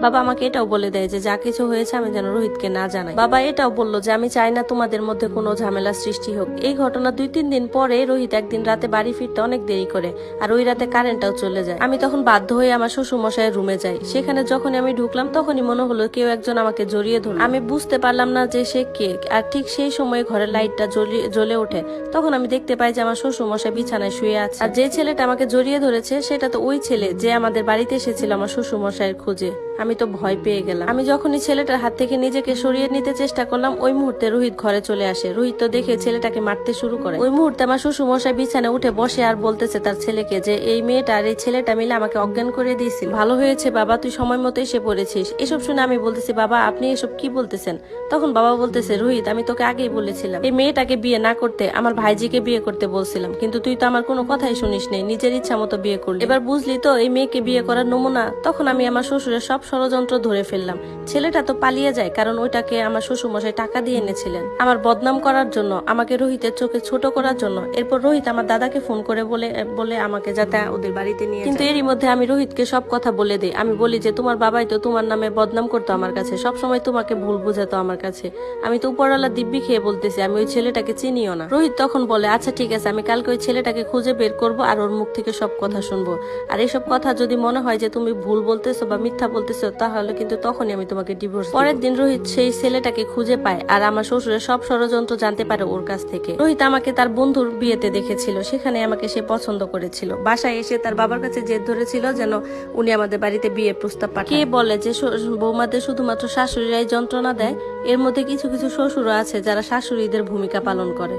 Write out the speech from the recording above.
বাবা আমাকে এটাও বলে দেয় যে যা কিছু হয়েছে আমি যেন রোহিতকে না জানাই। বাবা এটাও বললো যে আমি চাই না তোমাদের মধ্যে কোনো ঝামেলা সৃষ্টি হোক। এই ঘটনা 2-3 দিন পরে রোহিত একদিন রাতে বাড়ি ফিরতে অনেক দেরি করে, আর ওই রাতে কারেন্টটাও চলে যায়। আমি তখন বাধ্য হয়ে আমার শ্বশুর মশাইয়ের রুমে যাই। সেখানে যখন আমি ঢুকলাম তখনই মনে হলো কেউ একজন আমাকে জড়িয়ে ধরল। আমি বুঝতে পারলাম না যে সে কে, আর ঠিক সেই সময় ঘরের লাইটটা জ্বলে ওঠে। তখন আমি দেখতে পাই যে আমার শ্বশুর মশাই বিছানায় শুয়ে আছে, আর যে ছেলেটা আমাকে জড়িয়ে ধরেছে সেটা তো ওই ছেলে যে আমাদের বাড়িতে এসেছিল আমার শ্বশুর মশাইয়ের খোঁজে। আমি তো ভয় পেয়ে গেলাম। আমি যখনই ছেলেটার হাত থেকে নিজেকে সরিয়ে নিতে চেষ্টা করলাম ওই মুহূর্তে রোহিত ঘরে চলে আসে। রোহিত তো দেখে ছেলেটাকে মারতে শুরু করে। ওই মুহূর্তে আমার শ্বশুর মশাই বিছানায় উঠে বসে আর বলতেছে তার ছেলেকে যে এই মেয়েটা আর এই ছেলেটা মিলে আমাকে অজ্ঞান করে দিয়েছিল। ভালো হয়েছে বাবা তুই সময় মতো এসে পড়েছিস। এসব শুনে আমি বলতেছি বাবা আপনি এসব কি বলতেছেন? তখন বাবা বলতেছে রোহিত আমি তোকে আগেই বলেছিলাম এই মেয়েটাকে বিয়ে না করতে, আমার ভাইজিকে বিয়ে করতে বলছিলাম, কিন্তু তুই তো আমার কোনো কথাই শুনিস নেই, নিজের ইচ্ছা মতো বিয়ে করলি। এবার বুঝলি তো এই মেয়েকে বিয়ে করার নমুনা। তখন আমি আমার শ্বশুরের সব ষড়যন্ত্র ধরে ফেললাম। ছেলেটা তো পালিয়ে যায় কারণ ওইটাকে আমার শ্বশুর মশাই টাকা দিয়ে এনেছিলেন আমার বদনাম করার জন্য, আমাকে রোহিতের চোখে ছোট করার জন্য। এরপর রোহিত আমার দাদাকে ফোন করে বলে আমাকে যাতে ওদের বাড়িতে নিয়ে, কিন্তু এরই মধ্যে আমি রোহিতকে সব কথা বলে দিই। আমি বলি যে তোমার বাবাই তো তোমার নামে বদনাম করতো আমার কাছে, সবসময় তোমাকে ভুল বুঝাতো আমার কাছে। আমি তো উপরওয়ালা দিব্যি খেয়ে বলতেছি আমি ওই ছেলেটাকে চিনিও না। রোহিত তখন বলে আচ্ছা ঠিক আছে আমি কালকে ওই ছেলেটাকে খুঁজে বের করবো আর ওর মুখ থেকে সব কথা শুনবো, আর এইসব কথা যদি মনে হয় যে তুমি ভুল বলতেছো বা মিথ্যা বলতেছো তাহলে কিন্তু তখনই আমি তোমাকে ডিভোর্স। পরের দিন রোহিত সেই ছেলেটাকে খুঁজে পায় আর আমার শ্বশুরের সব ষড়যন্ত্র জানতে পারে ওর কাছ থেকে। রোহিত আমাকে তার বন্ধুর বিয়েতে দেখেছিল, সেখানে আমাকে সে পছন্দ করেছিল। বাসায় এসে তার বাবার কাছে জেদ ধরেছিল যেন উনি আমাদের বাড়িতে বিয়ে প্রস্তাব পাঠায়। কে বলে যে বৌমাদের শুধুমাত্র শাশুড়িরাই যন্ত্রণা দেয়? এর মধ্যে কিছু কিছু শ্বশুরও আছে যারা শাশুড়িদের ভূমিকা পালন করে।